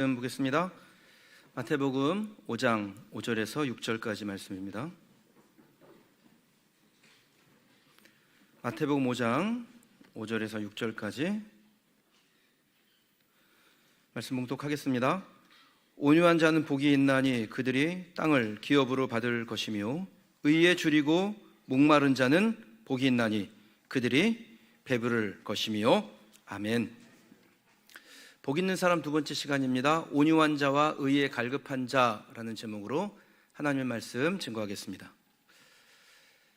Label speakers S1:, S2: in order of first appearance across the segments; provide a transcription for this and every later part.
S1: 보겠습니다. 마태복음 5장 5절에서 6절까지 말씀입니다. 마태복음 5장 5절에서 6절까지 말씀 봉독하겠습니다. 온유한 자는 복이 있나니 그들이 땅을 기업으로 받을 것이며, 의에 줄이고 목마른 자는 복이 있나니 그들이 배부를 것이며. 아멘. 복 있는 사람 두 번째 시간입니다. 온유한 자와 의에 갈급한 자라는 제목으로 하나님의 말씀 증거하겠습니다.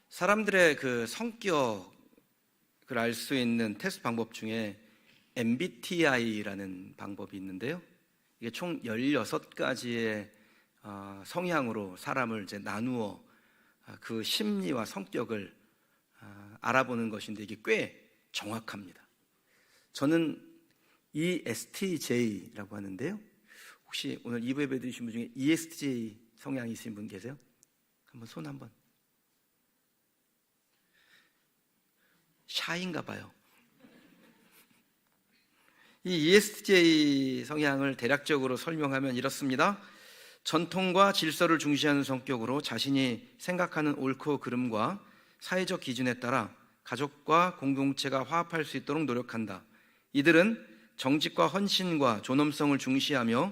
S1: 사람들의 그 성격을 알 수 있는 테스트 방법 중에 MBTI라는 방법이 있는데요. 이게 총 16가지의 성향으로 사람을 이제 나누어 그 심리와 성격을 알아보는 것인데, 이게 꽤 정확합니다. 저는 ESTJ라고 하는데요. 혹시 오늘 2부 예배 드리신 분 중에 ESTJ 성향이 있으신 분 계세요? 한번 손 한번. 샤인가 봐요. 이 ESTJ 성향을 대략적으로 설명하면 이렇습니다. 전통과 질서를 중시하는 성격으로 자신이 생각하는 옳고 그름과 사회적 기준에 따라 가족과 공동체가 화합할 수 있도록 노력한다. 이들은 정직과 헌신과 존엄성을 중시하며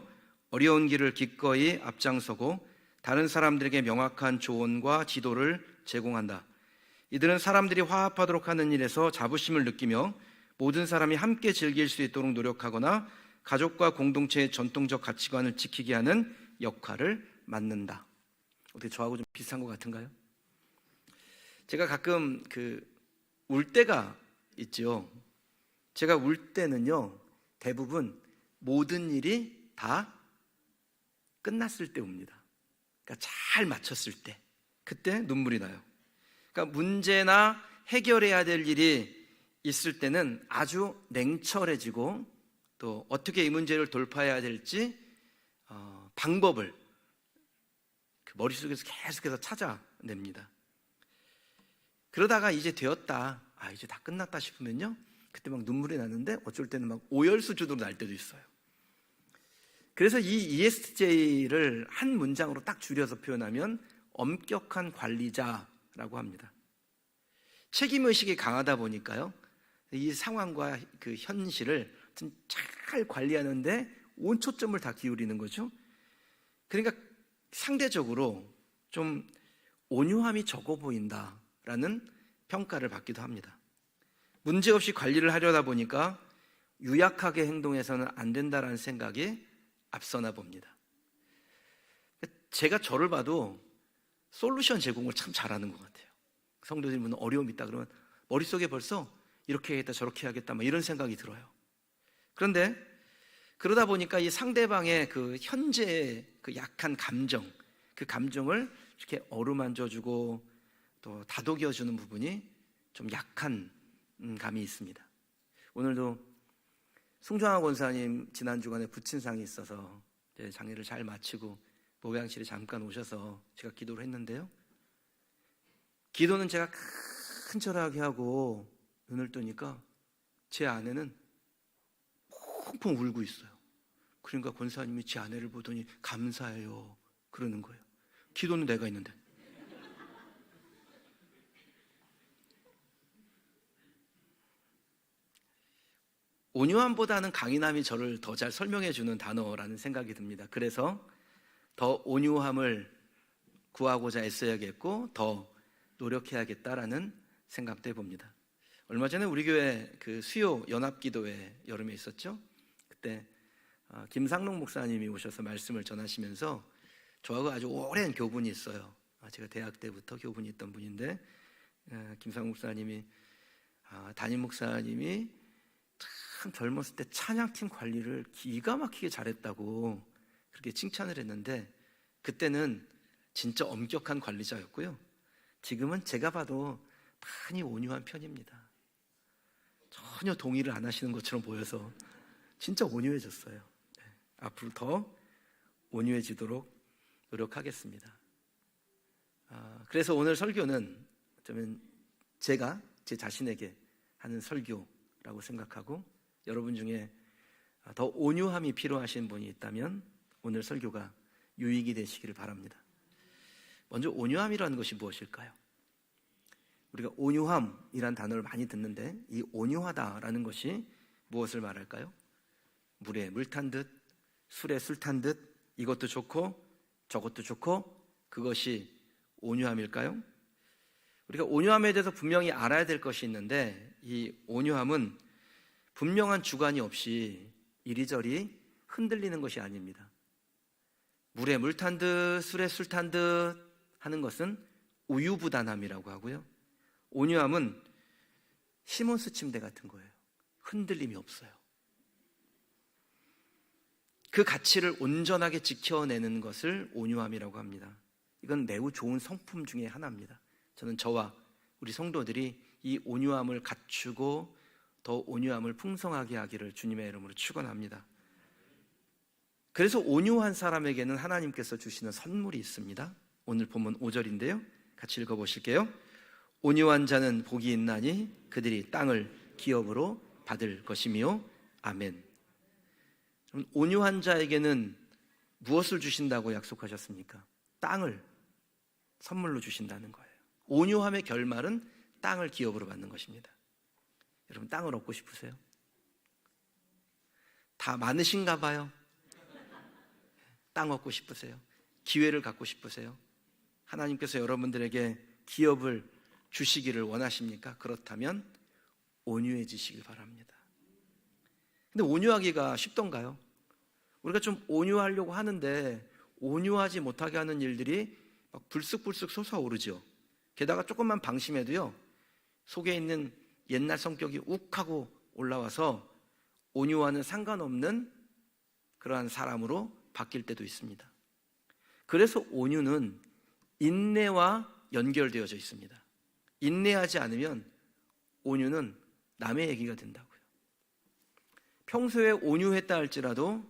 S1: 어려운 길을 기꺼이 앞장서고 다른 사람들에게 명확한 조언과 지도를 제공한다. 이들은 사람들이 화합하도록 하는 일에서 자부심을 느끼며 모든 사람이 함께 즐길 수 있도록 노력하거나 가족과 공동체의 전통적 가치관을 지키게 하는 역할을 맡는다. 어떻게 저하고 좀 비슷한 것 같은가요? 제가 가끔 울 때가 있죠. 제가 울 때는요, 대부분 모든 일이 다 끝났을 때 웁니다. 그러니까 잘 마쳤을 때, 그때 눈물이 나요. 그러니까 문제나 해결해야 될 일이 있을 때는 아주 냉철해지고, 또 어떻게 이 문제를 돌파해야 될지 방법을 머릿속에서 계속해서 찾아냅니다. 그러다가 이제 되었다, 이제 다 끝났다 싶으면요, 그때 막 눈물이 나는데 어쩔 때는 막 오열 수준으로 날 때도 있어요. 그래서 이 ESTJ를 한 문장으로 딱 줄여서 표현하면 엄격한 관리자라고 합니다. 책임의식이 강하다 보니까요, 이 상황과 그 현실을 잘 관리하는데 온 초점을 다 기울이는 거죠. 그러니까 상대적으로 좀 온유함이 적어 보인다라는 평가를 받기도 합니다. 문제없이 관리를 하려다 보니까 유약하게 행동해서는 안 된다라는 생각이 앞서나 봅니다. 제가 저를 봐도 솔루션 제공을 참 잘하는 것 같아요. 성도들은 어려움이 있다 그러면 머릿속에 벌써 이렇게 해야겠다 저렇게 해야겠다 이런 생각이 들어요. 그런데 그러다 보니까 이 상대방의 그 현재의 그 약한 감정, 그 감정을 이렇게 어루만져주고 또 다독여주는 부분이 좀 약한 감이 있습니다. 오늘도 송정아 권사님 지난 주간에 부친상이 있어서 장례를 잘 마치고 목양실에 잠깐 오셔서 제가 기도를 했는데요, 기도는 제가 간절하게 하고 눈을 뜨니까 제 아내는 펑펑 울고 있어요. 그러니까 권사님이 제 아내를 보더니 감사해요 그러는 거예요. 기도는 내가 있는데. 온유함보다는 강인함이 저를 더 잘 설명해 주는 단어라는 생각이 듭니다. 그래서 더 온유함을 구하고자 애써야겠고 더 노력해야겠다라는 생각도 해봅니다. 얼마 전에 우리 교회 그 수요 연합기도회 여름에 있었죠. 그때 김상록 목사님이 오셔서 말씀을 전하시면서 저하고 아주 오랜 교분이 있어요. 제가 대학 때부터 교분이 있던 분인데, 김상록 목사님이 담임 목사님이 참 젊었을 때 찬양팀 관리를 기가 막히게 잘했다고 그렇게 칭찬을 했는데, 그때는 진짜 엄격한 관리자였고요, 지금은 제가 봐도 많이 온유한 편입니다. 전혀 동의를 안 하시는 것처럼 보여서 진짜 온유해졌어요. 앞으로 더 온유해지도록 노력하겠습니다. 그래서 오늘 설교는 어쩌면 제가 제 자신에게 하는 설교라고 생각하고, 여러분 중에 더 온유함이 필요하신 분이 있다면 오늘 설교가 유익이 되시기를 바랍니다. 먼저 온유함이라는 것이 무엇일까요? 우리가 온유함이란 단어를 많이 듣는데 이 온유하다라는 것이 무엇을 말할까요? 물에 물 탄 듯, 술에 술 탄 듯, 이것도 좋고 저것도 좋고, 그것이 온유함일까요? 우리가 온유함에 대해서 분명히 알아야 될 것이 있는데, 이 온유함은 분명한 주관이 없이 이리저리 흔들리는 것이 아닙니다. 물에 물 탄 듯, 술에 술 탄 듯 하는 것은 우유부단함이라고 하고요. 온유함은 시몬스 침대 같은 거예요. 흔들림이 없어요. 그 가치를 온전하게 지켜내는 것을 온유함이라고 합니다. 이건 매우 좋은 성품 중에 하나입니다. 저는 저와 우리 성도들이 이 온유함을 갖추고 더 온유함을 풍성하게 하기를 주님의 이름으로 축원합니다. 그래서 온유한 사람에게는 하나님께서 주시는 선물이 있습니다. 오늘 본문 5절인데요. 같이 읽어보실게요. 온유한 자는 복이 있나니 그들이 땅을 기업으로 받을 것이며. 아멘. 온유한 자에게는 무엇을 주신다고 약속하셨습니까? 땅을 선물로 주신다는 거예요. 온유함의 결말은 땅을 기업으로 받는 것입니다. 여러분, 땅을 얻고 싶으세요? 다 많으신가 봐요. 땅 얻고 싶으세요? 기회를 갖고 싶으세요? 하나님께서 여러분들에게 기업을 주시기를 원하십니까? 그렇다면 온유해지시길 바랍니다. 근데 온유하기가 쉽던가요? 우리가 좀 온유하려고 하는데 온유하지 못하게 하는 일들이 막 불쑥불쑥 솟아오르죠. 게다가 조금만 방심해도요, 속에 있는 옛날 성격이 욱하고 올라와서 온유와는 상관없는 그러한 사람으로 바뀔 때도 있습니다. 그래서 온유는 인내와 연결되어져 있습니다. 인내하지 않으면 온유는 남의 얘기가 된다고요. 평소에 온유했다 할지라도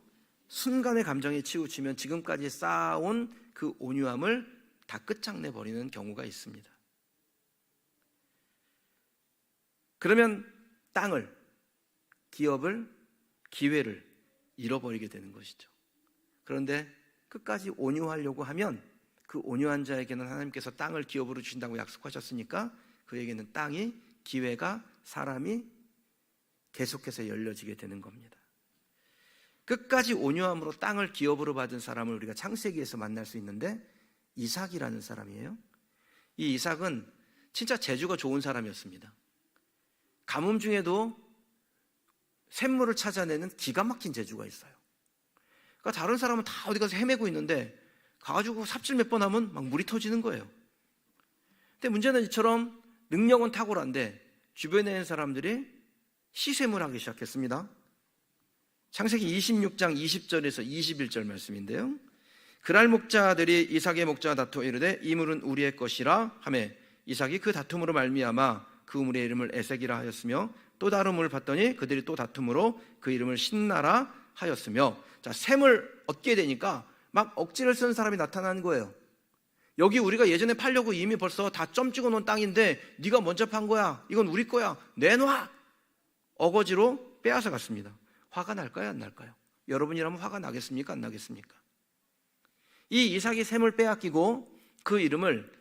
S1: 순간의 감정에 치우치면 지금까지 쌓아온 그 온유함을 다 끝장내버리는 경우가 있습니다. 그러면 땅을, 기업을, 기회를 잃어버리게 되는 것이죠. 그런데 끝까지 온유하려고 하면 그 온유한 자에게는 하나님께서 땅을 기업으로 주신다고 약속하셨으니까 그에게는 땅이, 기회가, 사람이 계속해서 열려지게 되는 겁니다. 끝까지 온유함으로 땅을 기업으로 받은 사람을 우리가 창세기에서 만날 수 있는데 이삭이라는 사람이에요. 이 이삭은 진짜 재주가 좋은 사람이었습니다. 가뭄 중에도 샘물을 찾아내는 기가 막힌 재주가 있어요. 그러니까 다른 사람은 다 어디 가서 헤매고 있는데 가가지고 삽질 몇 번 하면 막 물이 터지는 거예요. 근데 문제는 이처럼 능력은 탁월한데 주변에 있는 사람들이 시샘을 하기 시작했습니다. 창세기 26장 20절에서 21절 말씀인데요. 그날 목자들이 이삭의 목자와 다투어 이르되 이 물은 우리의 것이라 하매 이삭이 그 다툼으로 말미암아 그 물의 이름을 에색이라 하였으며 또 다른 물을 봤더니 그들이 또 다툼으로 그 이름을 신나라 하였으며. 자, 샘을 얻게 되니까 막 억지를 쓰는 사람이 나타나는 거예요. 여기 우리가 예전에 팔려고 이미 벌써 다 점 찍어 놓은 땅인데 네가 먼저 판 거야, 이건 우리 거야, 내놔. 어거지로 빼앗아 갔습니다. 화가 날까요, 안 날까요? 여러분이라면 화가 나겠습니까, 안 나겠습니까? 이 이삭이 샘을 빼앗기고 그 이름을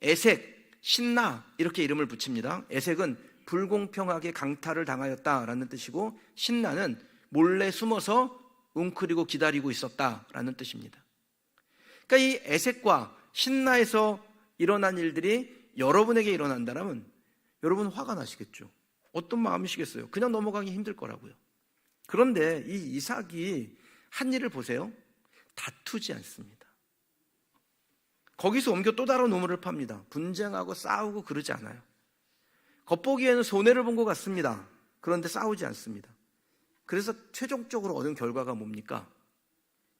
S1: 에색, 신나 이렇게 이름을 붙입니다. 에색은 불공평하게 강탈을 당하였다라는 뜻이고 신나는 몰래 숨어서 웅크리고 기다리고 있었다라는 뜻입니다. 그러니까 이 에색과 신나에서 일어난 일들이 여러분에게 일어난다면 여러분 화가 나시겠죠. 어떤 마음이시겠어요? 그냥 넘어가기 힘들 거라고요. 그런데 이 이삭이 한 일을 보세요. 다투지 않습니다. 거기서 옮겨 또 다른 우물을 팝니다. 분쟁하고 싸우고 그러지 않아요. 겉보기에는 손해를 본 것 같습니다. 그런데 싸우지 않습니다. 그래서 최종적으로 얻은 결과가 뭡니까?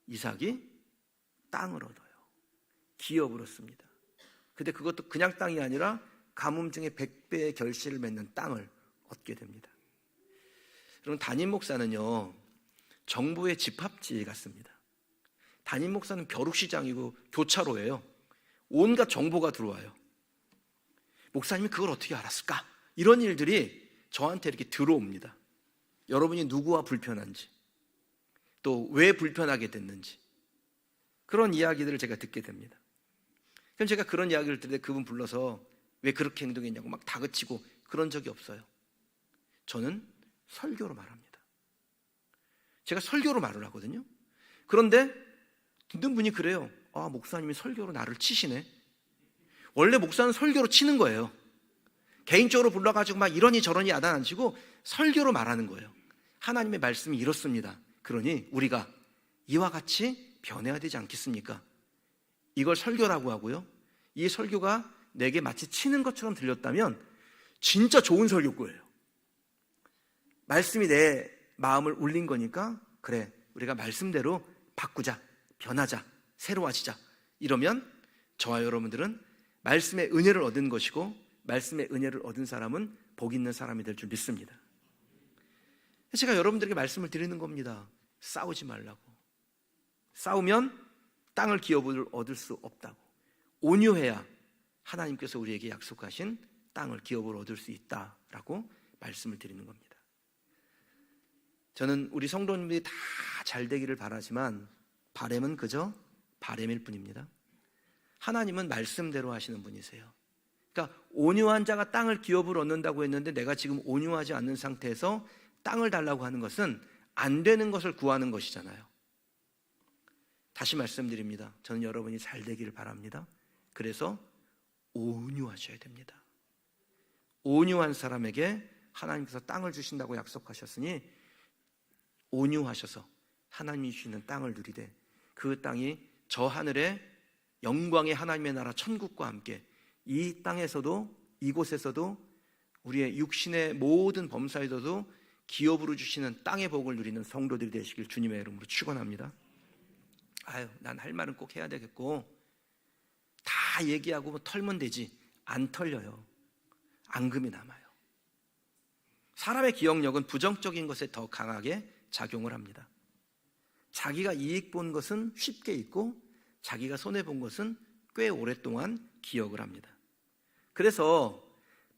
S1: 이삭이 땅을 얻어요. 기업을 얻습니다. 근데 그것도 그냥 땅이 아니라 가뭄 중에 100배의 결실을 맺는 땅을 얻게 됩니다. 여러분, 담임 목사는요, 정부의 집합지 같습니다. 담임 목사는 벼룩시장이고 교차로예요. 온갖 정보가 들어와요. 목사님이 그걸 어떻게 알았을까? 이런 일들이 저한테 이렇게 들어옵니다. 여러분이 누구와 불편한지, 또 왜 불편하게 됐는지 그런 이야기들을 제가 듣게 됩니다. 그럼 제가 그런 이야기를 들을 때 그분 불러서 왜 그렇게 행동했냐고 막 다그치고 그런 적이 없어요. 저는 설교로 말합니다. 제가 설교로 말을 하거든요. 그런데 듣는 분이 그래요. 아, 목사님이 설교로 나를 치시네. 원래 목사는 설교로 치는 거예요. 개인적으로 불러가지고 막 이러니 저러니 야단안치고 설교로 말하는 거예요. 하나님의 말씀이 이렇습니다. 그러니 우리가 이와 같이 변해야 되지 않겠습니까? 이걸 설교라고 하고요. 이 설교가 내게 마치 치는 것처럼 들렸다면 진짜 좋은 설교고예요. 말씀이 내 마음을 울린 거니까 그래, 우리가 말씀대로 바꾸자, 변하자, 새로워지자. 이러면 저와 여러분들은 말씀의 은혜를 얻은 것이고 말씀의 은혜를 얻은 사람은 복 있는 사람이 될 줄 믿습니다. 제가 여러분들에게 말씀을 드리는 겁니다. 싸우지 말라고. 싸우면 땅을 기업을 얻을 수 없다고. 온유해야 하나님께서 우리에게 약속하신 땅을 기업으로 얻을 수 있다라고 말씀을 드리는 겁니다. 저는 우리 성도님들이 다 잘 되기를 바라지만 바람은 그저 바람일 뿐입니다. 하나님은 말씀대로 하시는 분이세요. 그러니까 온유한 자가 땅을 기업으로 얻는다고 했는데 내가 지금 온유하지 않는 상태에서 땅을 달라고 하는 것은 안 되는 것을 구하는 것이잖아요. 다시 말씀드립니다. 저는 여러분이 잘 되기를 바랍니다. 그래서 온유하셔야 됩니다. 온유한 사람에게 하나님께서 땅을 주신다고 약속하셨으니 온유하셔서 하나님이 주시는 땅을 누리되 그 땅이 저 하늘의 영광의 하나님의 나라 천국과 함께 이 땅에서도 이곳에서도 우리의 육신의 모든 범사에서도 기업으로 주시는 땅의 복을 누리는 성도들이 되시길 주님의 이름으로 축원합니다. 아유, 난 할 말은 꼭 해야 되겠고 다 얘기하고 털면 되지. 안 털려요. 앙금이 남아요. 사람의 기억력은 부정적인 것에 더 강하게 작용을 합니다. 자기가 이익 본 것은 쉽게 잊고 자기가 손해본 것은 꽤 오랫동안 기억을 합니다. 그래서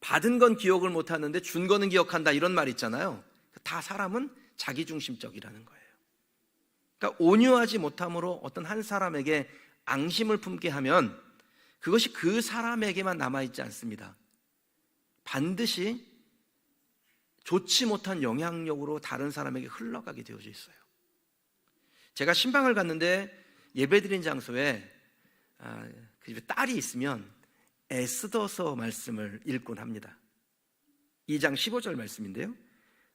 S1: 받은 건 기억을 못하는데 준 거는 기억한다 이런 말 있잖아요. 다 사람은 자기중심적이라는 거예요. 그러니까 온유하지 못함으로 어떤 한 사람에게 앙심을 품게 하면 그것이 그 사람에게만 남아있지 않습니다. 반드시 좋지 못한 영향력으로 다른 사람에게 흘러가게 되어져 있어요. 제가 신방을 갔는데 예배드린 장소에 그 집에 딸이 있으면 에스더서 말씀을 읽곤 합니다. 2장 15절 말씀인데요.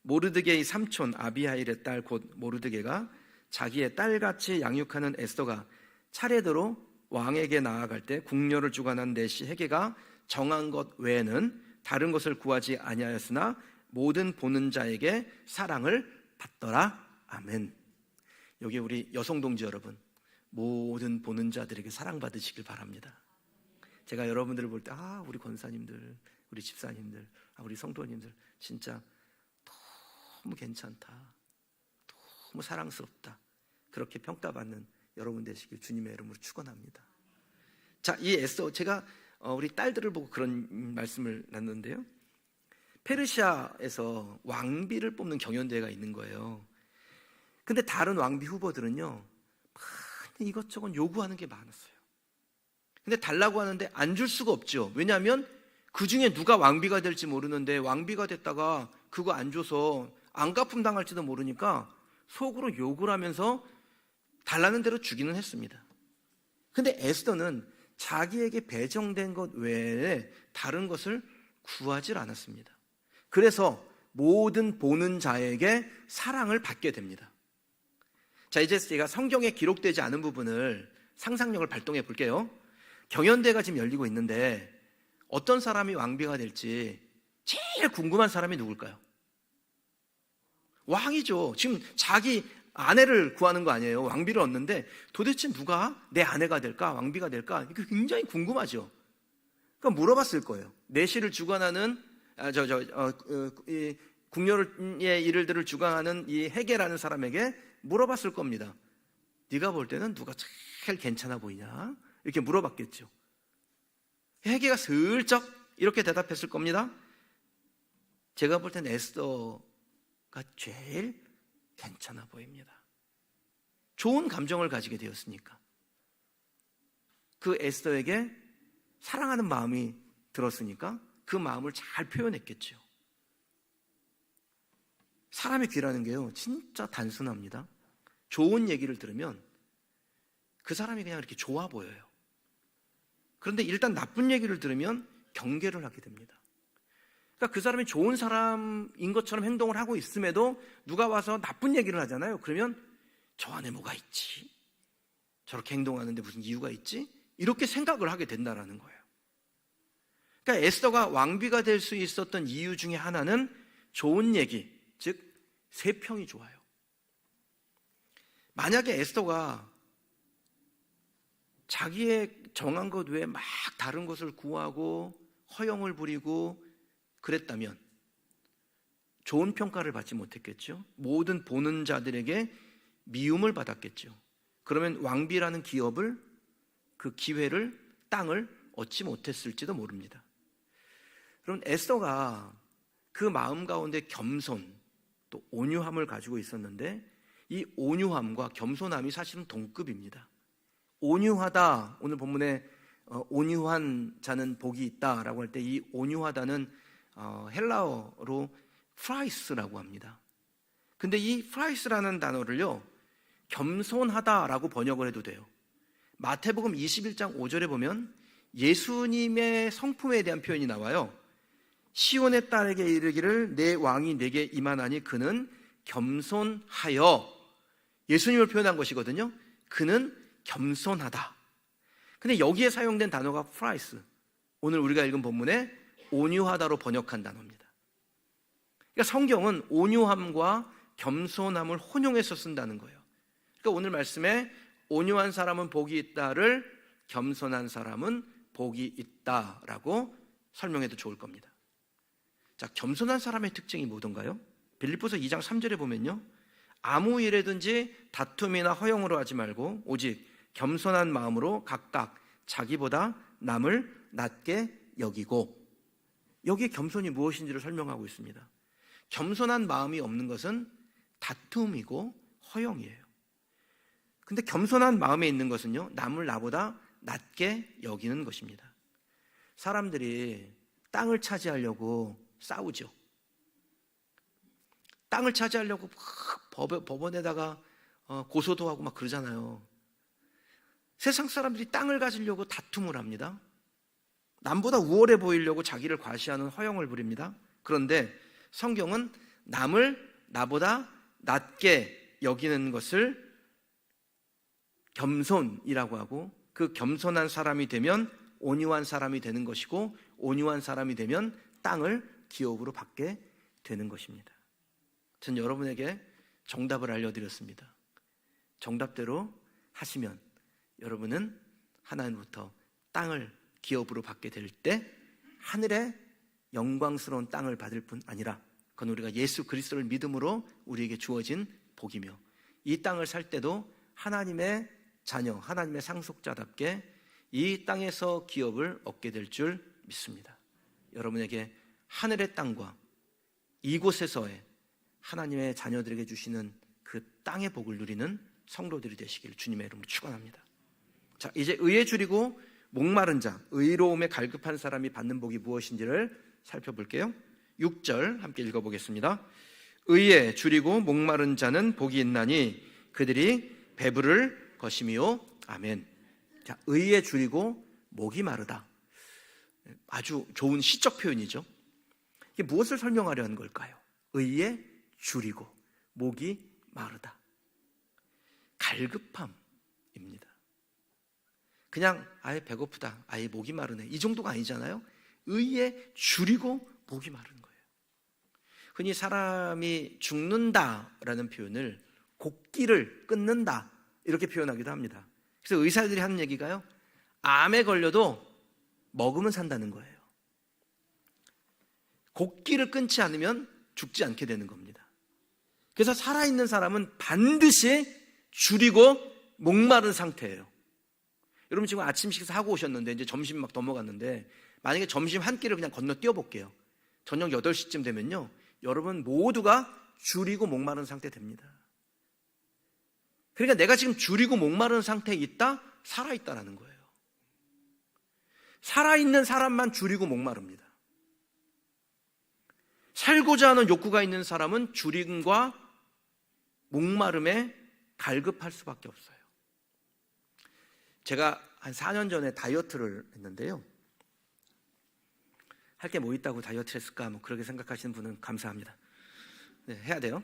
S1: 모르드게의 삼촌 아비하일의 딸 곧 모르드게가 자기의 딸같이 양육하는 에스더가 차례대로 왕에게 나아갈 때 궁녀를 주관한 내시 헤게가 정한 것 외에는 다른 것을 구하지 아니하였으나 모든 보는 자에게 사랑을 받더라. 아멘. 여기 우리 여성 동지 여러분, 모든 보는 자들에게 사랑받으시길 바랍니다. 제가 여러분들을 볼 때 우리 권사님들, 우리 집사님들, 우리 성도님들 진짜 너무 괜찮다, 너무 사랑스럽다, 그렇게 평가받는 여러분 되시길 주님의 이름으로 축원합니다. 자, 이 에스더, 제가 우리 딸들을 보고 그런 말씀을 나눴는데요. 페르시아에서 왕비를 뽑는 경연대회가 있는 거예요. 근데 다른 왕비 후보들은요, 이것저것 요구하는 게 많았어요. 근데 달라고 하는데 안 줄 수가 없죠. 왜냐하면 그 중에 누가 왕비가 될지 모르는데 왕비가 됐다가 그거 안 줘서 안갚음 당할지도 모르니까 속으로 욕을 하면서 달라는 대로 주기는 했습니다. 근데 에스더는 자기에게 배정된 것 외에 다른 것을 구하지 않았습니다. 그래서 모든 보는 자에게 사랑을 받게 됩니다. 자, 이제 제가 성경에 기록되지 않은 부분을 상상력을 발동해 볼게요. 경연대회가 지금 열리고 있는데 어떤 사람이 왕비가 될지 제일 궁금한 사람이 누굴까요? 왕이죠. 지금 자기 아내를 구하는 거 아니에요. 왕비를 얻는데 도대체 누가 내 아내가 될까? 왕비가 될까? 이게 굉장히 궁금하죠. 그러니까 물어봤을 거예요. 내시를 주관하는 이 궁녀의 일들을 주관하는 이 헤게라는 사람에게 물어봤을 겁니다. 네가 볼 때는 누가 제일 괜찮아 보이냐? 이렇게 물어봤겠죠. 헤게가 슬쩍 이렇게 대답했을 겁니다. 제가 볼 때는 에스더가 제일 괜찮아 보입니다. 좋은 감정을 가지게 되었으니까. 그 에스더에게 사랑하는 마음이 들었으니까 그 마음을 잘 표현했겠죠. 사람의 귀라는 게요, 진짜 단순합니다. 좋은 얘기를 들으면 그 사람이 그냥 이렇게 좋아 보여요. 그런데 일단 나쁜 얘기를 들으면 경계를 하게 됩니다. 그러니까 그 사람이 좋은 사람인 것처럼 행동을 하고 있음에도 누가 와서 나쁜 얘기를 하잖아요. 그러면 저 안에 뭐가 있지? 저렇게 행동하는데 무슨 이유가 있지? 이렇게 생각을 하게 된다는 거예요. 그러니까 에스더가 왕비가 될 수 있었던 이유 중에 하나는 좋은 얘기, 즉 세평이 좋아요. 만약에 에스더가 자기의 정한 것 외에 막 다른 것을 구하고 허영을 부리고 그랬다면 좋은 평가를 받지 못했겠죠. 모든 보는 자들에게 미움을 받았겠죠. 그러면 왕비라는 기업을, 그 기회를, 땅을 얻지 못했을지도 모릅니다. 그럼 에스더가 그 마음 가운데 겸손, 또 온유함을 가지고 있었는데 이 온유함과 겸손함이 사실은 동급입니다. 온유하다, 오늘 본문에 온유한 자는 복이 있다라고 할 때 이 온유하다는 헬라어로 프라이스라고 합니다. 근데 이 프라이스라는 단어를요, 겸손하다라고 번역을 해도 돼요. 마태복음 21장 5절에 보면 예수님의 성품에 대한 표현이 나와요. 시온의 딸에게 이르기를 내 왕이 내게 임하나니 그는 겸손하여, 예수님을 표현한 것이거든요. 그는 겸손하다. 근데 여기에 사용된 단어가 프라이스, 오늘 우리가 읽은 본문에 온유하다로 번역한 단어입니다. 그러니까 성경은 온유함과 겸손함을 혼용해서 쓴다는 거예요. 그러니까 오늘 말씀에 온유한 사람은 복이 있다를 겸손한 사람은 복이 있다라고 설명해도 좋을 겁니다. 자, 겸손한 사람의 특징이 뭐던가요? 빌립보서 2장 3절에 보면요, 아무 일에든지 다툼이나 허영으로 하지 말고 오직 겸손한 마음으로 각각 자기보다 남을 낮게 여기고, 여기에 겸손이 무엇인지를 설명하고 있습니다. 겸손한 마음이 없는 것은 다툼이고 허영이에요. 근데 겸손한 마음에 있는 것은요, 남을 나보다 낮게 여기는 것입니다. 사람들이 땅을 차지하려고 싸우죠. 땅을 차지하려고 막 법원에다가 고소도 하고 막 그러잖아요. 세상 사람들이 땅을 가지려고 다툼을 합니다. 남보다 우월해 보이려고 자기를 과시하는 허영을 부립니다. 그런데 성경은 남을 나보다 낮게 여기는 것을 겸손이라고 하고, 그 겸손한 사람이 되면 온유한 사람이 되는 것이고, 온유한 사람이 되면 땅을 기업으로 받게 되는 것입니다. 전 여러분에게 정답을 알려드렸습니다. 정답대로 하시면 여러분은 하나님부터 땅을 기업으로 받게 될 때 하늘의 영광스러운 땅을 받을 뿐 아니라 그건 우리가 예수 그리스도를 믿음으로 우리에게 주어진 복이며, 이 땅을 살 때도 하나님의 자녀, 하나님의 상속자답게 이 땅에서 기업을 얻게 될 줄 믿습니다. 여러분에게 하늘의 땅과 이곳에서의 하나님의 자녀들에게 주시는 그 땅의 복을 누리는 성도들이 되시길 주님의 이름으로 축원합니다. 자, 이제 의에 줄이고 목마른 자, 의로움에 갈급한 사람이 받는 복이 무엇인지를 살펴볼게요. 6절 함께 읽어보겠습니다. 의에 줄이고 목마른 자는 복이 있나니 그들이 배부를 것이미요. 아멘. 자, 의에 줄이고 목이 마르다. 아주 좋은 시적 표현이죠. 이게 무엇을 설명하려 하는 걸까요? 의에 줄이고 목이 마르다. 갈급함입니다. 그냥 아예 배고프다, 아예 목이 마르네, 이 정도가 아니잖아요. 의에 줄이고 목이 마른 거예요. 흔히 사람이 죽는다라는 표현을 곡기를 끊는다 이렇게 표현하기도 합니다. 그래서 의사들이 하는 얘기가요, 암에 걸려도 먹으면 산다는 거예요. 곡기를 끊지 않으면 죽지 않게 되는 겁니다. 그래서 살아있는 사람은 반드시 줄이고 목마른 상태예요. 여러분 지금 아침 식사 하고 오셨는데 이제 점심 막 넘어갔는데, 만약에 점심 한 끼를 그냥 건너뛰어 볼게요. 저녁 8시쯤 되면요, 여러분 모두가 줄이고 목마른 상태 됩니다. 그러니까 내가 지금 줄이고 목마른 상태에 있다? 살아있다라는 거예요. 살아있는 사람만 줄이고 목마릅니다. 살고자 하는 욕구가 있는 사람은 줄임과 목마름에 갈급할 수밖에 없어요. 제가 한 4년 전에 다이어트를 했는데요. 할 게 뭐 있다고 다이어트를 했을까? 뭐 그렇게 생각하시는 분은 감사합니다. 네, 해야 돼요.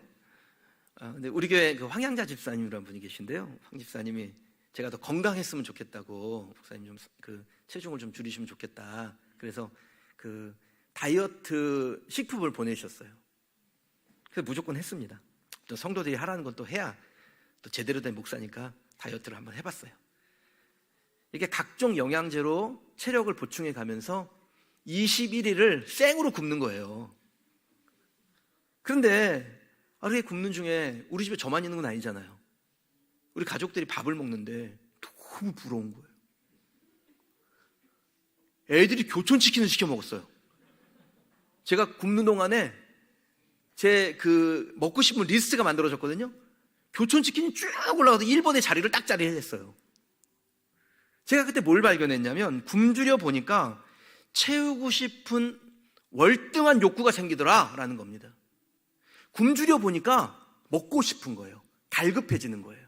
S1: 근데 우리 교회 그 황양자 집사님이라는 분이 계신데요. 황 집사님이 제가 더 건강했으면 좋겠다고, 목사님 좀 그 체중을 좀 줄이시면 좋겠다. 그래서 그 다이어트 식품을 보내주셨어요. 그래서 무조건 했습니다. 또 성도들이 하라는 건 또 해야 또 제대로 된 목사니까 다이어트를 한번 해봤어요. 이렇게 각종 영양제로 체력을 보충해 가면서 21일을 생으로 굶는 거예요. 그런데 하루에 굶는 중에 우리 집에 저만 있는 건 아니잖아요. 우리 가족들이 밥을 먹는데 너무 부러운 거예요. 애들이 교촌치킨을 시켜 먹었어요. 제가 굶는 동안에 제 그 먹고 싶은 리스트가 만들어졌거든요. 교촌치킨이 쭉 올라가서 1번의 자리를 딱 자리했어요. 제가 그때 뭘 발견했냐면 굶주려 보니까 채우고 싶은 월등한 욕구가 생기더라 라는 겁니다. 굶주려 보니까 먹고 싶은 거예요. 갈급해지는 거예요.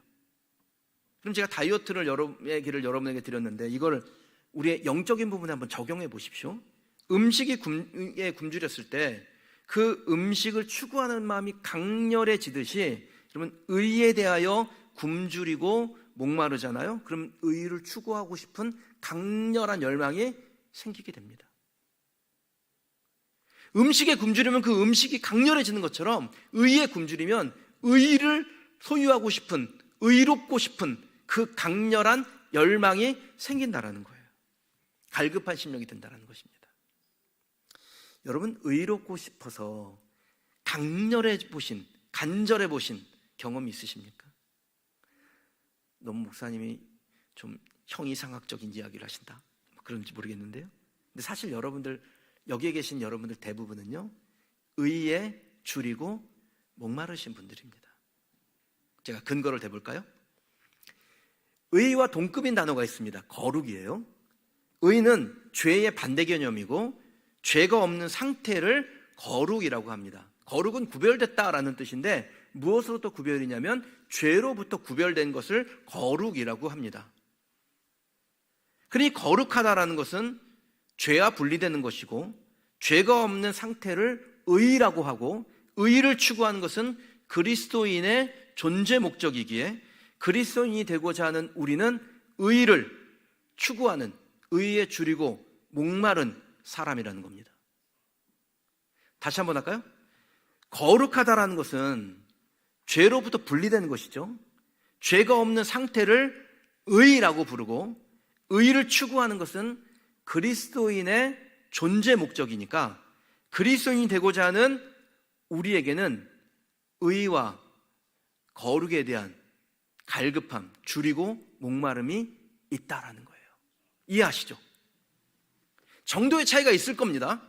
S1: 그럼 제가 다이어트를 얘기를 여러분에게 드렸는데 이걸 우리의 영적인 부분에 한번 적용해 보십시오. 음식이 굶주렸을 때 그 음식을 추구하는 마음이 강렬해지듯이 그러면 의에 대하여 굶주리고 목마르잖아요. 그럼 의를 추구하고 싶은 강렬한 열망이 생기게 됩니다. 음식에 굶주리면 그 음식이 강렬해지는 것처럼 의에 굶주리면 의를 소유하고 싶은, 의롭고 싶은 그 강렬한 열망이 생긴다라는 거예요. 갈급한 심령이 든다는 것입니다. 여러분, 의롭고 싶어서 강렬해 보신, 간절해 보신 경험이 있으십니까? 너무 목사님이 좀 형이상학적인 이야기를 하신다, 그런지 모르겠는데요. 근데 사실 여러분들, 여기에 계신 여러분들 대부분은요, 의에 줄이고 목마르신 분들입니다. 제가 근거를 대볼까요? 의와 동급인 단어가 있습니다. 거룩이에요. 의는 죄의 반대 개념이고 죄가 없는 상태를 거룩이라고 합니다. 거룩은 구별됐다라는 뜻인데 무엇으로부터 구별이냐면 죄로부터 구별된 것을 거룩이라고 합니다. 그러니 거룩하다라는 것은 죄와 분리되는 것이고 죄가 없는 상태를 의라고 하고 의를 추구하는 것은 그리스도인의 존재 목적이기에 그리스도인이 되고자 하는 우리는 의를 추구하는, 의에 줄이고 목마른 사람이라는 겁니다. 다시 한번 할까요? 거룩하다라는 것은 죄로부터 분리되는 것이죠. 죄가 없는 상태를 의라고 부르고 의를 추구하는 것은 그리스도인의 존재 목적이니까 그리스도인이 되고자 하는 우리에게는 의와 거룩에 대한 갈급함, 줄이고 목마름이 있다라는 거예요. 이해하시죠? 정도의 차이가 있을 겁니다.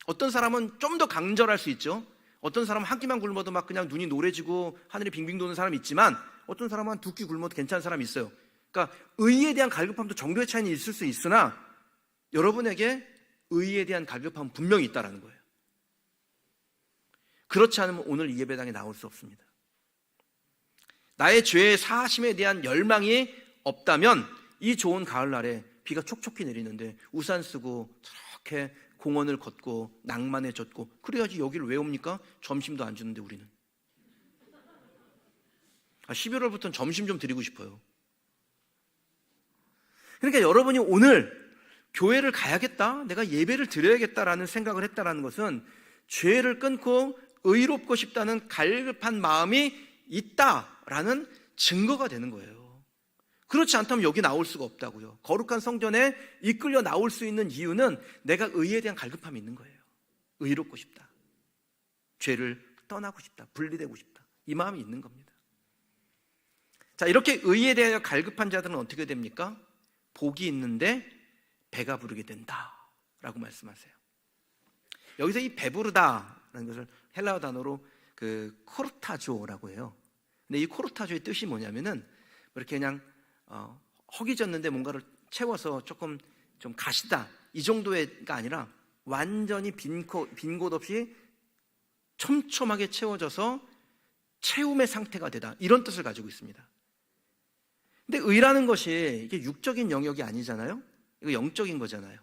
S1: 어떤 사람은 좀 더 강절할 수 있죠. 어떤 사람은 한 끼만 굶어도 막 그냥 눈이 노래지고 하늘이 빙빙 도는 사람이 있지만 어떤 사람은 한 두 끼 굶어도 괜찮은 사람이 있어요. 그러니까 의에 대한 갈급함도 정도의 차이는 있을 수 있으나 여러분에게 의에 대한 갈급함은 분명히 있다는 거예요. 그렇지 않으면 오늘 이 예배당에 나올 수 없습니다. 나의 죄의 사하심에 대한 열망이 없다면 이 좋은 가을날에 비가 촉촉히 내리는데 우산 쓰고 저렇게 공원을 걷고 낭만해졌고 그래야지 여기를 왜 옵니까? 점심도 안 주는데 우리는. 11월부터는 점심 좀 드리고 싶어요. 그러니까 여러분이 오늘 교회를 가야겠다, 내가 예배를 드려야겠다라는 생각을 했다는 것은 죄를 끊고 의롭고 싶다는 갈급한 마음이 있다라는 증거가 되는 거예요. 그렇지 않다면 여기 나올 수가 없다고요. 거룩한 성전에 이끌려 나올 수 있는 이유는 내가 의에 대한 갈급함이 있는 거예요. 의롭고 싶다, 죄를 떠나고 싶다, 분리되고 싶다, 이 마음이 있는 겁니다. 자, 이렇게 의에 대하여 갈급한 자들은 어떻게 됩니까? 복이 있는데 배가 부르게 된다라고 말씀하세요. 여기서 이 배부르다라는 것을 헬라어 단어로 코르타조라고 해요. 근데 이 코르타조의 뜻이 뭐냐면은 이렇게 그냥 허기졌는데 뭔가를 채워서 조금 좀 가시다, 이 정도가 아니라 완전히 빈 곳 없이 촘촘하게 채워져서 채움의 상태가 되다, 이런 뜻을 가지고 있습니다. 근데 의라는 것이 이게 육적인 영역이 아니잖아요. 이거 영적인 거잖아요.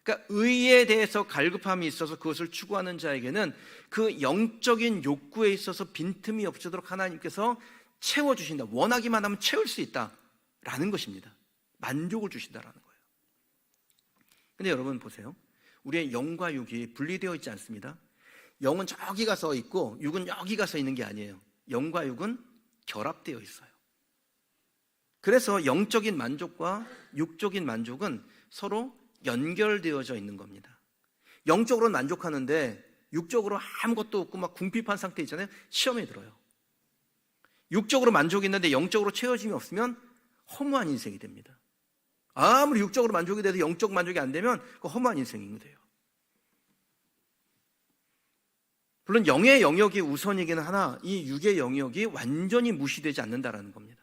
S1: 그러니까 의에 대해서 갈급함이 있어서 그것을 추구하는 자에게는 그 영적인 욕구에 있어서 빈틈이 없도록 하나님께서 채워주신다, 원하기만 하면 채울 수 있다라는 것입니다. 만족을 주신다라는 거예요. 근데 여러분 보세요, 우리의 영과 육이 분리되어 있지 않습니다. 영은 저기 가서 있고 육은 여기 가서 있는 게 아니에요. 영과 육은 결합되어 있어요. 그래서 영적인 만족과 육적인 만족은 서로 연결되어져 있는 겁니다. 영적으로는 만족하는데 육적으로 아무것도 없고 막 궁핍한 상태 있잖아요. 시험에 들어요. 육적으로 만족이 있는데 영적으로 채워짐이 없으면 허무한 인생이 됩니다. 아무리 육적으로 만족이 돼도 영적 만족이 안 되면 그 허무한 인생이 돼요. 물론 영의 영역이 우선이기는 하나 이 육의 영역이 완전히 무시되지 않는다라는 겁니다.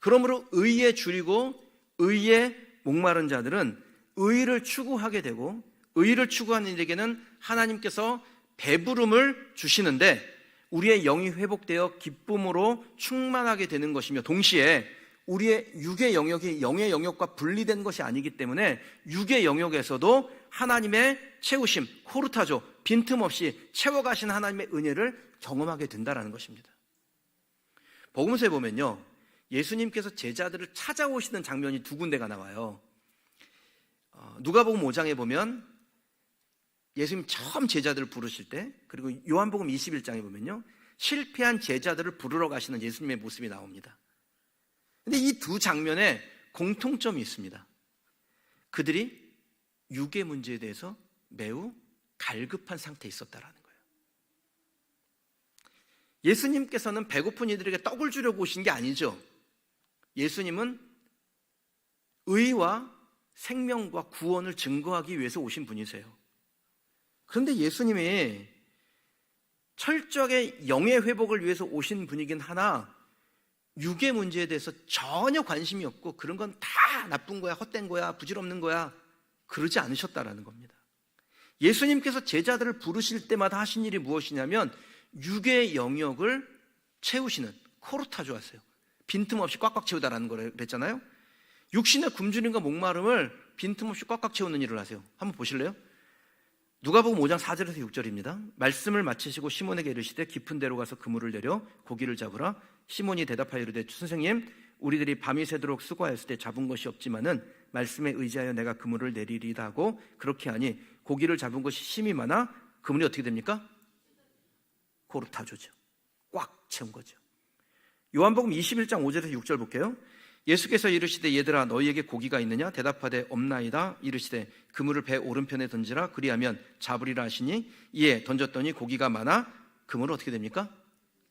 S1: 그러므로 의에 줄이고 의에 목마른 자들은 의를 추구하게 되고, 의를 추구하는 이들에게는 하나님께서 배부름을 주시는데 우리의 영이 회복되어 기쁨으로 충만하게 되는 것이며, 동시에 우리의 육의 영역이 영의 영역과 분리된 것이 아니기 때문에 육의 영역에서도 하나님의 채우심, 코르타조, 빈틈없이 채워가신 하나님의 은혜를 경험하게 된다는 것입니다. 복음서에 보면요, 예수님께서 제자들을 찾아오시는 장면이 두 군데가 나와요. 누가복음 5장에 보면 예수님 처음 제자들을 부르실 때, 그리고 요한복음 21장에 보면요, 실패한 제자들을 부르러 가시는 예수님의 모습이 나옵니다. 근데 이 두 장면에 공통점이 있습니다. 그들이 육의 문제에 대해서 매우 갈급한 상태에 있었다라는 거예요. 예수님께서는 배고픈 이들에게 떡을 주려고 오신 게 아니죠. 예수님은 의와 생명과 구원을 증거하기 위해서 오신 분이세요. 그런데 예수님이 철저하게 영의 회복을 위해서 오신 분이긴 하나 육의 문제에 대해서 전혀 관심이 없고 그런 건 다 나쁜 거야, 헛된 거야, 부질없는 거야, 그러지 않으셨다라는 겁니다. 예수님께서 제자들을 부르실 때마다 하신 일이 무엇이냐면 육의 영역을 채우시는, 코르타조 하세요. 빈틈없이 꽉꽉 채우다라는 걸 그랬잖아요. 육신의 굶주림과 목마름을 빈틈없이 꽉꽉 채우는 일을 하세요. 한번 보실래요? 누가복음 5장 4절에서 6절입니다. 말씀을 마치시고 시몬에게 이르시되 깊은 데로 가서 그물을 내려 고기를 잡으라. 시몬이 대답하여 이르되 선생님, 우리들이 밤이 새도록 수고하였을 때 잡은 것이 없지만은 말씀에 의지하여 내가 그물을 내리리다 하고 그렇게 하니 고기를 잡은 것이 심이 많아 그물이 어떻게 됩니까? 코르타조죠. 꽉 채운 거죠. 요한복음 21장 5절에서 6절 볼게요. 예수께서 이르시되 얘들아 너희에게 고기가 있느냐? 대답하되 없나이다. 이르시되 그물을 배 오른편에 던지라. 그리하면 잡으리라 하시니 이에 던졌더니 고기가 많아 그물은 어떻게 됩니까?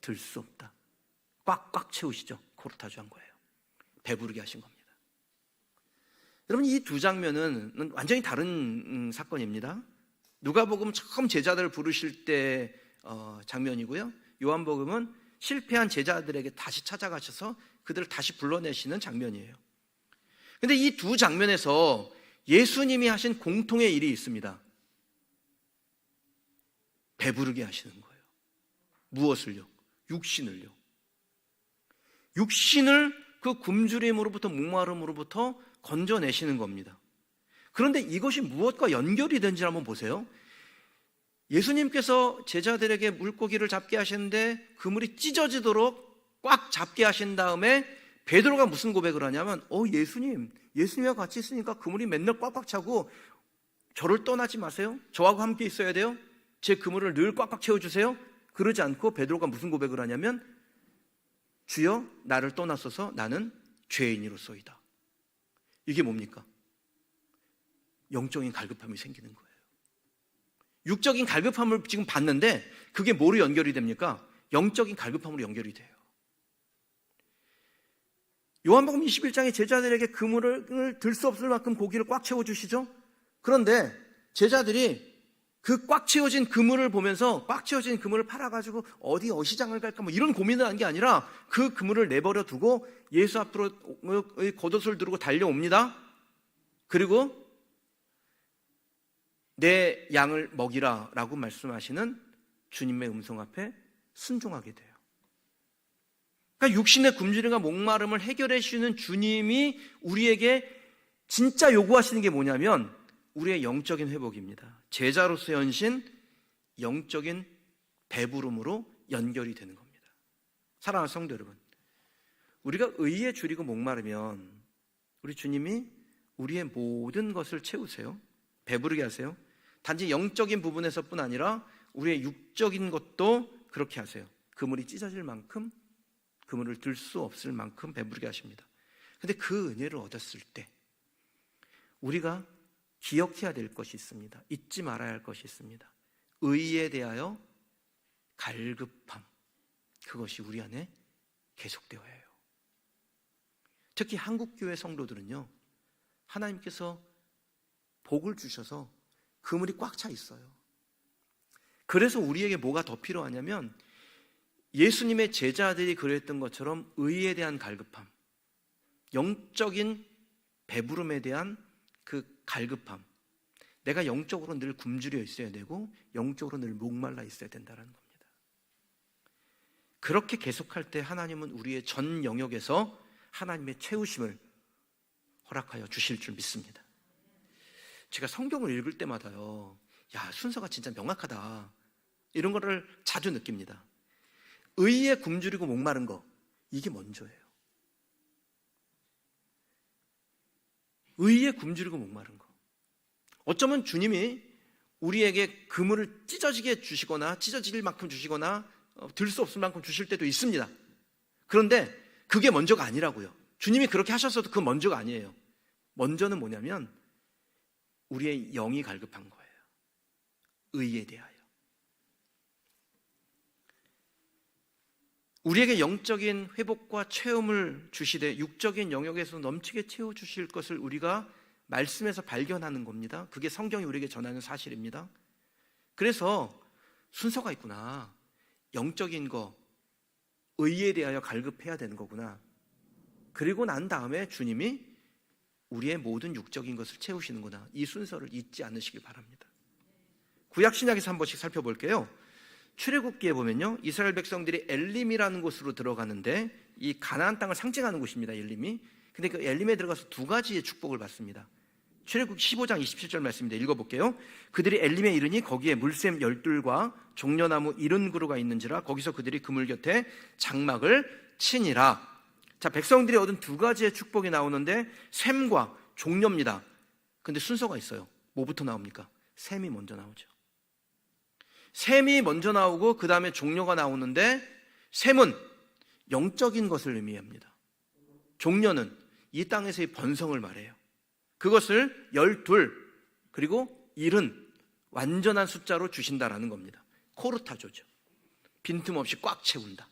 S1: 들 수 없다. 꽉꽉 채우시죠. 코르타조 한 거예요. 배부르게 하신 겁니다. 여러분, 이 두 장면은 완전히 다른 사건입니다. 누가복음 처음 제자들을 부르실 때 장면이고요. 요한복음은 실패한 제자들에게 다시 찾아가셔서 그들을 다시 불러내시는 장면이에요. 그런데 이 두 장면에서 예수님이 하신 공통의 일이 있습니다. 배부르게 하시는 거예요. 무엇을요? 육신을요. 육신을 그 굶주림으로부터 목마름으로부터 건져내시는 겁니다. 그런데 이것이 무엇과 연결이 된지 한번 보세요. 예수님께서 제자들에게 물고기를 잡게 하시는데 그물이 찢어지도록 꽉 잡게 하신 다음에 베드로가 무슨 고백을 하냐면 예수님과 같이 있으니까 그물이 맨날 꽉꽉 차고 저를 떠나지 마세요. 저하고 함께 있어야 돼요. 제 그물을 늘 꽉꽉 채워주세요. 그러지 않고 베드로가 무슨 고백을 하냐면 주여 나를 떠나소서 나는 죄인이로소이다. 이게 뭡니까? 영적인 갈급함이 생기는 거예요. 육적인 갈급함을 지금 봤는데 그게 뭐로 연결이 됩니까? 영적인 갈급함으로 연결이 돼요. 요한복음 21장에 제자들에게 그물을 들 수 없을 만큼 고기를 꽉 채워주시죠. 그런데 제자들이 그 꽉 채워진 그물을 보면서 꽉 채워진 그물을 팔아가지고 어디 어시장을 갈까 뭐 이런 고민을 한 게 아니라 그 그물을 내버려 두고 예수 앞으로 겉옷을 두르고 달려옵니다. 그리고 내 양을 먹이라 라고 말씀하시는 주님의 음성 앞에 순종하게 돼요. 그러니까 육신의 굶주림과 목마름을 해결해 주시는 주님이 우리에게 진짜 요구하시는 게 뭐냐면 우리의 영적인 회복입니다. 제자로서의 헌신, 영적인 배부름으로 연결이 되는 겁니다. 사랑하는 성도 여러분, 우리가 의에 줄이고 목마르면 우리 주님이 우리의 모든 것을 채우세요. 배부르게 하세요. 단지 영적인 부분에서뿐 아니라 우리의 육적인 것도 그렇게 하세요. 그물이 찢어질 만큼, 그물을 들 수 없을 만큼 배부르게 하십니다. 근데 그 은혜를 얻었을 때 우리가 기억해야 될 것이 있습니다. 잊지 말아야 할 것이 있습니다. 의에 대하여 갈급함, 그것이 우리 안에 계속되어야 해요. 특히 한국교회 성도들은요, 하나님께서 복을 주셔서 그물이 꽉 차 있어요. 그래서 우리에게 뭐가 더 필요하냐면 예수님의 제자들이 그랬던 것처럼 의에 대한 갈급함, 영적인 배부름에 대한 그 갈급함, 내가 영적으로 늘 굶주려 있어야 되고 영적으로 늘 목말라 있어야 된다는 겁니다. 그렇게 계속할 때 하나님은 우리의 전 영역에서 하나님의 채우심을 허락하여 주실 줄 믿습니다. 제가 성경을 읽을 때마다요, 야, 순서가 진짜 명확하다, 이런 거를 자주 느낍니다. 의에 굶주리고 목마른 거, 이게 먼저예요. 의에 굶주리고 목마른 거. 어쩌면 주님이 우리에게 그물을 찢어지게 주시거나 찢어질 만큼 주시거나 들 수 없을 만큼 주실 때도 있습니다. 그런데 그게 먼저가 아니라고요. 주님이 그렇게 하셨어도 그 먼저가 아니에요. 먼저는 뭐냐면 우리의 영이 갈급한 거예요. 의에 대하여. 우리에게 영적인 회복과 체험을 주시되 육적인 영역에서 넘치게 채워주실 것을 우리가 말씀에서 발견하는 겁니다. 그게 성경이 우리에게 전하는 사실입니다. 그래서 순서가 있구나. 영적인 거, 의에 대하여 갈급해야 되는 거구나. 그리고 난 다음에 주님이 우리의 모든 육적인 것을 채우시는구나. 이 순서를 잊지 않으시길 바랍니다. 구약신약에서 한 번씩 살펴볼게요. 출애굽기에 보면요, 이스라엘 백성들이 엘림이라는 곳으로 들어가는데 이 가나안 땅을 상징하는 곳입니다. 엘림이. 근데 그 엘림에 들어가서 두 가지의 축복을 받습니다. 출애굽 15장 27절 말씀입니다. 읽어볼게요. 그들이 엘림에 이르니 거기에 물샘 12과 종려나무 70그루가 있는지라 거기서 그들이 그물 곁에 장막을 치니라. 자, 백성들이 얻은 두 가지의 축복이 나오는데 샘과 종려입니다. 근데 순서가 있어요. 뭐부터 나옵니까? 샘이 먼저 나오죠. 샘이 먼저 나오고 그 다음에 종려가 나오는데 샘은 영적인 것을 의미합니다. 종려는 이 땅에서의 번성을 말해요. 그것을 12 그리고 70 완전한 숫자로 주신다라는 겁니다. 코르타조죠. 빈틈없이 꽉 채운다.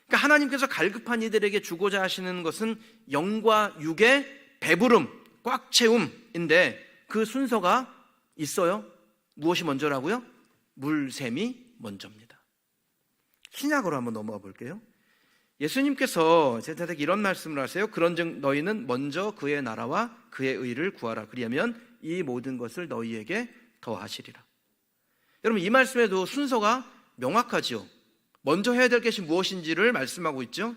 S1: 그러니까 하나님께서 갈급한 이들에게 주고자 하시는 것은 영과 육의 배부름, 꽉 채움인데 그 순서가 있어요. 무엇이 먼저라고요? 물샘이 먼저입니다. 신약으로 한번 넘어가 볼게요. 예수님께서 제자들에게 이런 말씀을 하세요. 그런즉 너희는 먼저 그의 나라와 그의 의를 구하라. 그리하면 이 모든 것을 너희에게 더하시리라. 여러분, 이 말씀에도 순서가 명확하죠. 먼저 해야 될 것이 무엇인지를 말씀하고 있죠.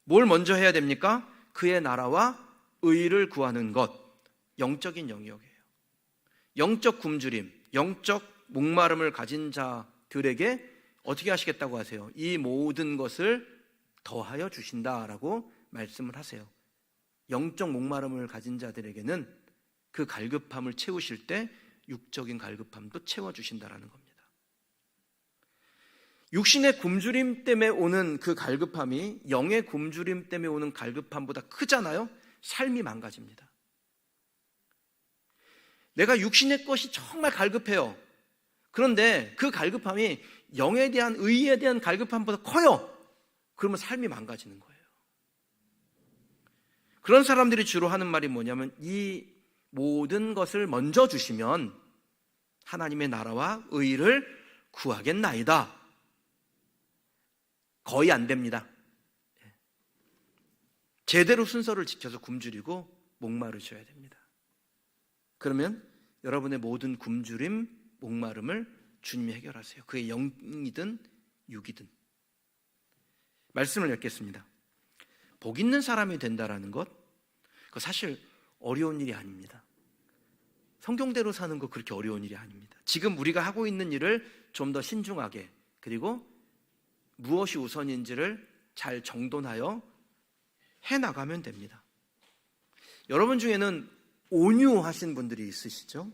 S1: 뭘 먼저 해야 됩니까? 그의 나라와 의를 구하는 것. 영적인 영역이에요. 영적 굶주림, 영적 목마름을 가진 자들에게 어떻게 하시겠다고 하세요? 이 모든 것을 더하여 주신다라고 말씀을 하세요. 영적 목마름을 가진 자들에게는 그 갈급함을 채우실 때 육적인 갈급함도 채워주신다라는 겁니다. 육신의 굶주림 때문에 오는 그 갈급함이 영의 굶주림 때문에 오는 갈급함보다 크잖아요. 삶이 망가집니다. 내가 육신의 것이 정말 갈급해요. 그런데 그 갈급함이 영에 대한, 의에 대한 갈급함보다 커요. 그러면 삶이 망가지는 거예요. 그런 사람들이 주로 하는 말이 뭐냐면 이 모든 것을 먼저 주시면 하나님의 나라와 의를 구하겠나이다. 거의 안 됩니다. 제대로 순서를 지켜서 굶주리고 목마르셔야 됩니다. 그러면 여러분의 모든 굶주림, 목마름을 주님이 해결하세요. 그게 영이든 육이든. 말씀을 읽겠습니다. 복 있는 사람이 된다라는 것, 그거 사실 어려운 일이 아닙니다. 성경대로 사는 거 그렇게 어려운 일이 아닙니다. 지금 우리가 하고 있는 일을 좀 더 신중하게, 그리고 무엇이 우선인지를 잘 정돈하여 해나가면 됩니다. 여러분 중에는 온유하신 분들이 있으시죠?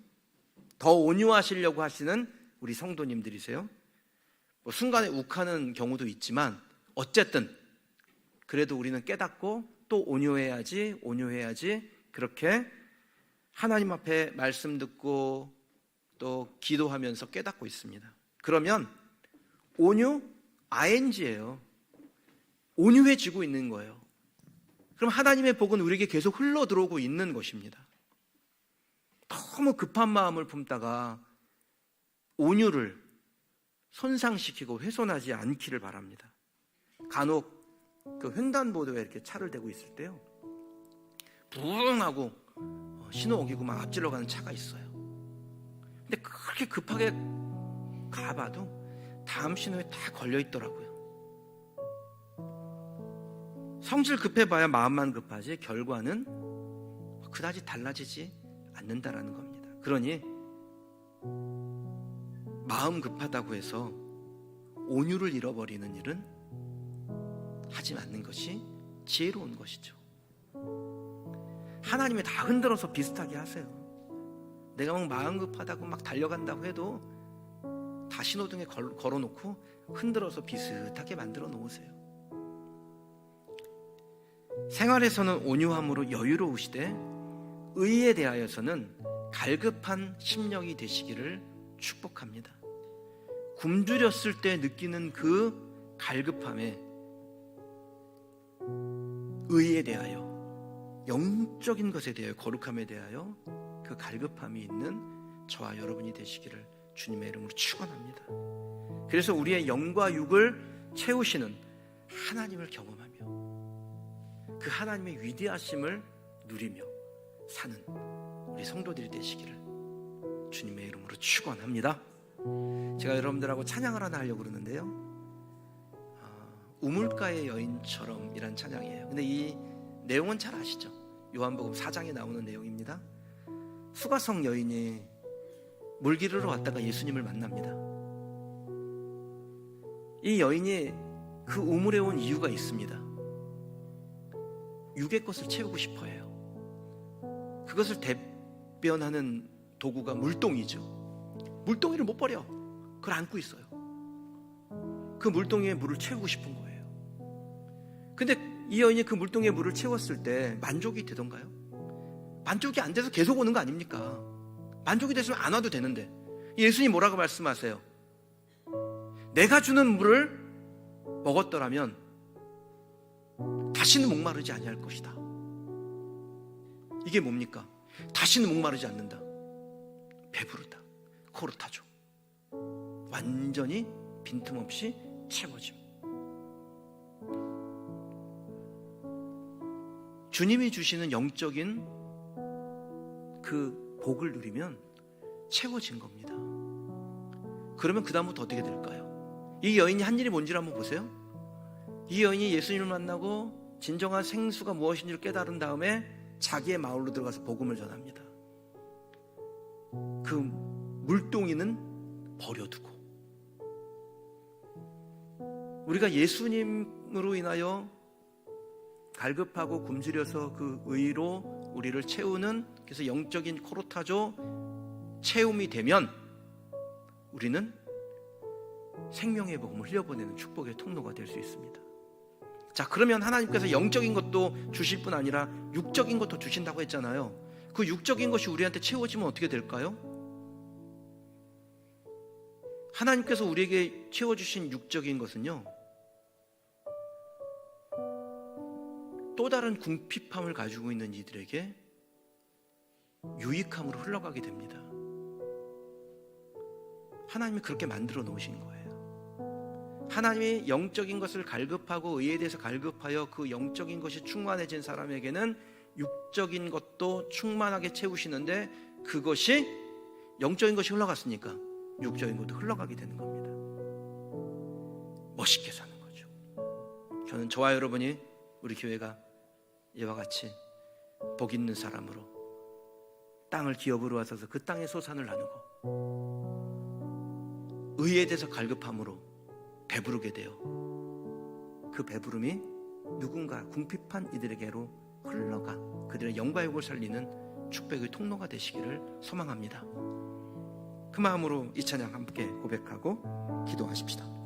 S1: 더 온유하시려고 하시는 우리 성도님들이세요. 순간에 욱하는 경우도 있지만 어쨌든 그래도 우리는 깨닫고 또 온유해야지 그렇게 하나님 앞에 말씀 듣고 또 기도하면서 깨닫고 있습니다. 그러면 온유 ing예요. 온유해지고 있는 거예요. 그럼 하나님의 복은 우리에게 계속 흘러 들어오고 있는 것입니다. 너무 급한 마음을 품다가 온유를 손상시키고 훼손하지 않기를 바랍니다. 간혹 그 횡단보도에 이렇게 차를 대고 있을 때요, 부릉하고 신호 어기고 막 앞질러 가는 차가 있어요. 근데 그렇게 급하게 가봐도 다음 신호에 다 걸려 있더라고요. 성질 급해봐야 마음만 급하지 결과는 그다지 달라지지 않는다라는 겁니다. 그러니 마음 급하다고 해서 온유를 잃어버리는 일은 하지 않는 것이 지혜로운 것이죠. 하나님이 다 흔들어서 비슷하게 하세요. 내가 막 마음 급하다고 막 달려간다고 해도 다 신호등에 걸어놓고 흔들어서 비슷하게 만들어 놓으세요. 생활에서는 온유함으로 여유로우시되 의에 대하여서는 갈급한 심령이 되시기를 축복합니다. 굶주렸을 때 느끼는 그 갈급함에 의에 대하여, 영적인 것에 대하여, 거룩함에 대하여 그 갈급함이 있는 저와 여러분이 되시기를 주님의 이름으로 축원합니다. 그래서 우리의 영과 육을 채우시는 하나님을 경험하며 그 하나님의 위대하심을 누리며 사는 우리 성도들이 되시기를 주님의 이름으로 축원합니다. 제가 여러분들하고 찬양을 하나 하려고 그러는데요, 우물가의 여인처럼 이란 찬양이에요. 근데 이 내용은 잘 아시죠? 요한복음 4장에 나오는 내용입니다. 수가성 여인이 물 기르러 왔다가 예수님을 만납니다. 이 여인이 그 우물에 온 이유가 있습니다. 육의 것을 채우고 싶어 해요. 그것을 대변하는 도구가 물동이죠. 물동이를 못 버려. 그걸 안고 있어요. 그 물동이에 물을 채우고 싶은 거예요. 근데 이 여인이 그 물동이에 물을 채웠을 때 만족이 되던가요? 만족이 안 돼서 계속 오는 거 아닙니까? 만족이 됐으면 안 와도 되는데 예수님 뭐라고 말씀하세요? 내가 주는 물을 먹었더라면 다시는 목마르지 아니할 것이다. 이게 뭡니까? 다시는 목마르지 않는다. 배부르다. 코르타죠. 완전히 빈틈없이 채워짐. 주님이 주시는 영적인 그 복을 누리면 채워진 겁니다. 그러면 그 다음부터 어떻게 될까요? 이 여인이 한 일이 뭔지를 한번 보세요. 이 여인이 예수님을 만나고 진정한 생수가 무엇인지를 깨달은 다음에 자기의 마을로 들어가서 복음을 전합니다. 그 물동이는 버려두고, 우리가 예수님으로 인하여 갈급하고 굶주려서 그 의로 우리를 채우는, 그래서 영적인 코르타조 채움이 되면 우리는 생명의 복음을 흘려보내는 축복의 통로가 될 수 있습니다. 자, 그러면 하나님께서 영적인 것도 주실 뿐 아니라 육적인 것도 주신다고 했잖아요. 그 육적인 것이 우리한테 채워지면 어떻게 될까요? 하나님께서 우리에게 채워주신 육적인 것은요, 또 다른 궁핍함을 가지고 있는 이들에게 유익함으로 흘러가게 됩니다. 하나님이 그렇게 만들어 놓으신 거예요. 하나님이 영적인 것을 갈급하고 의에 대해서 갈급하여 그 영적인 것이 충만해진 사람에게는 육적인 것도 충만하게 채우시는데, 그것이 영적인 것이 흘러갔으니까 육적인 것도 흘러가게 되는 겁니다. 멋있게 사는 거죠. 저는 저와 여러분이, 우리 교회가 이와 같이 복 있는 사람으로 땅을 기업으로 하셔서 그 땅의 소산을 나누고 의에 대해서 갈급함으로 배부르게 되어 그 배부름이 누군가 궁핍한 이들에게로 흘러가 그들의 영과 욕을 살리는 축복의 통로가 되시기를 소망합니다. 그 마음으로 이 찬양 함께 고백하고 기도하십시다.